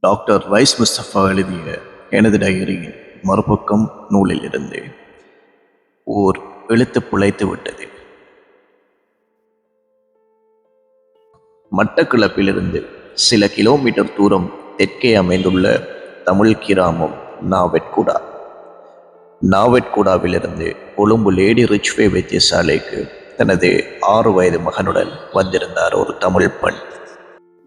Doctor rice Mustafa எழுதிய எனது டைரியின் மறுபக்கம் நூலில் இருந்து ஓர் எழுத்து பிழைத்து விட்டது. மட்டக்களப்பிலிருந்து சில கிலோமீட்டர் தூரம் தெற்கே அமைந்துள்ள தமிழ் கிராமம் நாவெட்குடா. நாவெட்குடாவிலிருந்து கொழும்பு லேடி ரிச்வே வைத்தியசாலைக்கு தனது 6 வயது மகனுடன் வந்திருந்தார் ஒரு தமிழ் பெண்.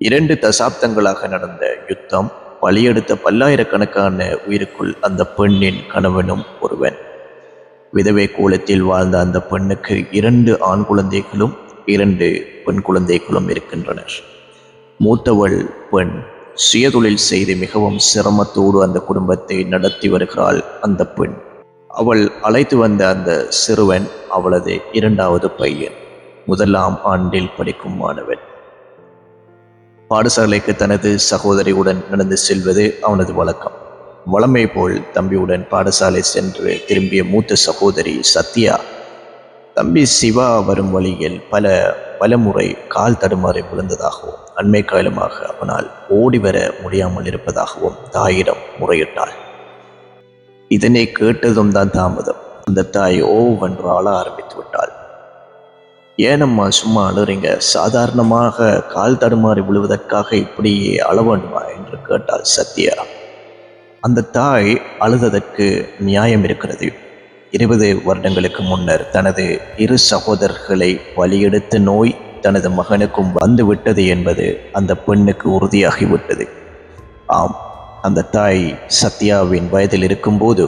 2 தசாப்தங்களாக நடந்த யுத்தம் பலியெடுத்த பல்லாயிரக்கணக்கான உயிருக்குள் அந்த பெண்ணின் கணவனும் ஒருவன். விதவை கோலத்தில் வாழ்ந்த அந்த பெண்ணுக்கு 2 ஆண் குழந்தைகளும் 2 பெண் குழந்தைகளும் இருக்கின்றனர். மூத்தவள் பெண் சுயதொழில் செய்து மிகவும் சிரமத்தோடு அந்த குடும்பத்தை நடத்தி வருகிறாள். அந்த பெண், அவள் அழைத்து வந்த அந்த சிறுவன் அவளது 2வது பையன், 1ஆம் ஆண்டில் படிக்கும் மாணவன். பாடசாலைக்கு தனது சகோதரியுடன் நடந்து செல்வது அவனது வழக்கம். வழமை போல் தம்பியுடன் பாடசாலை சென்று திரும்பிய மூத்த சகோதரி சத்யா, தம்பி சிவா வரும் வழியில் பல முறை கால் தடுமாறி விழுந்ததாகவும் அண்மை காலமாக அவனால் ஓடி வர முடியாமல் இருப்பதாகவும் தாயிடம் முறையிட்டாள். இதனை கேட்டதும் தான் தாமதம். அந்த தாய் ஓவென்று ஆள ஆரம்பித்து விட்டாள். ஏனம்மா சும்மா அழுறீங்க? சாதாரணமாக கால் தடுமாறி விழுவதற்காக இப்படியே அழ வேண்டுமா என்று கேட்டாள் சத்யா. அந்த தாய் அழுததற்கு நியாயம் இருக்கிறது. 20 வருடங்களுக்கு முன்னர் தனது 2 சகோதரர்களை பலியெடுத்த நோய் தனது மகனுக்கும் வந்துவிட்டது என்பது அந்த பெண்ணுக்கு உறுதியாகிவிட்டது. ஆம், அந்த தாய் சத்யாவின் வயதில் இருக்கும்போது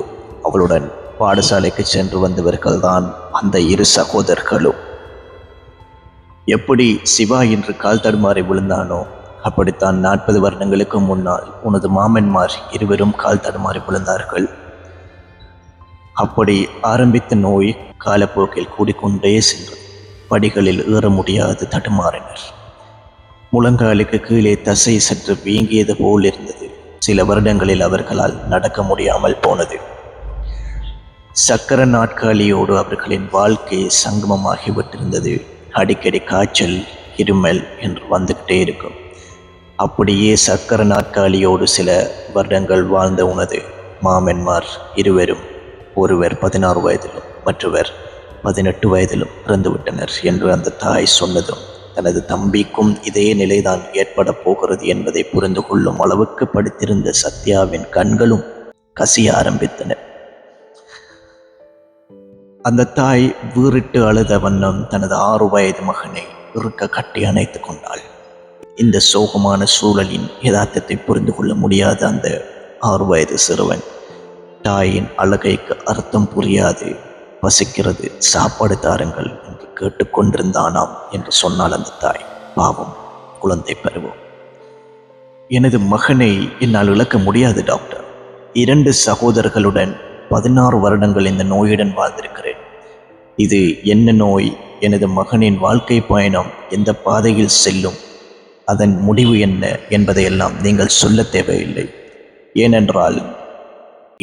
அவளுடன் பாடசாலைக்கு சென்று வந்தவர்கள்தான் அந்த 2 சகோதரர்களும். எப்படி சிவா இன்று கால் தடுமாறி விழுந்தானோ அப்படித்தான் 40 வருடங்களுக்கு முன்னால் உனது மாமன்மார் இருவரும் கால் தடுமாறி விழுந்தார்கள். அப்படி ஆரம்பித்த நோய் காலப்போக்கில் கூடிக்கொண்டே சென்றது. படிகளில் ஏற முடியாது தடுமாறினர். முழங்காலுக்கு கீழே தசை சற்று வீங்கியது போல் இருந்தது. சில வருடங்களில் அவர்களால் நடக்க முடியாமல் போனது. சக்கர நாட்காலியோடு அவர்களின் வாழ்க்கை சங்கமமாகிவிட்டிருந்தது. அடிக்கடி காய்ச்சல், இருமல் என்று வந்துக்கிட்டே இருக்கும். அப்படியே சக்கர நாற்காலியோடு சில வருடங்கள் வாழ்ந்த உனது மாமன்மார் இருவரும், ஒருவர் 16 வயதிலும் மற்றவர் 18 வயதிலும் இறந்துவிட்டனர் என்று அந்த தாய் சொன்னதும் தனது தம்பிக்கும் இதே நிலைதான் ஏற்பட போகிறது என்பதை புரிந்து கொள்ளும் அளவுக்கு படித்திருந்த சத்யாவின் கண்களும் கசிய ஆரம்பித்தன. அந்த தாய் வீறிட்டு அழுத வண்ணம் தனது 6 வயது மகனை இறுக்க கட்டி அணைத்துக் கொண்டாள். இந்த சோகமான சூழலின் யதார்த்தத்தை புரிந்து கொள்ள முடியாத அந்த 6 வயது சிறுவன் தாயின் அழுகைக்கு அர்த்தம் புரியாது, பசிக்கிறது, சாப்பாடு தாருங்கள் என்று கேட்டுக்கொண்டிருந்தானாம் என்று சொன்னாள் அந்த தாய். பாவம், குழந்தை பருவம். எனது மகனை என்னால் இழக்க முடியாது டாக்டர். 2 சகோதரர்களுடன் 16 வருடங்கள் இந்த நோயுடன் வாழ்ந்திருக்கிறேன். இது என்ன நோய், எனது மகனின் வாழ்க்கை பயணம் எந்த பாதையில் செல்லும், அதன் முடிவு என்ன என்பதையெல்லாம் நீங்கள் சொல்ல தேவையில்லை. ஏனென்றால்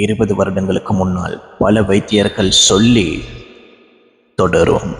20 வருடங்களுக்கு முன்னால் பல வைத்தியர்கள் சொல்லி தொடரும்.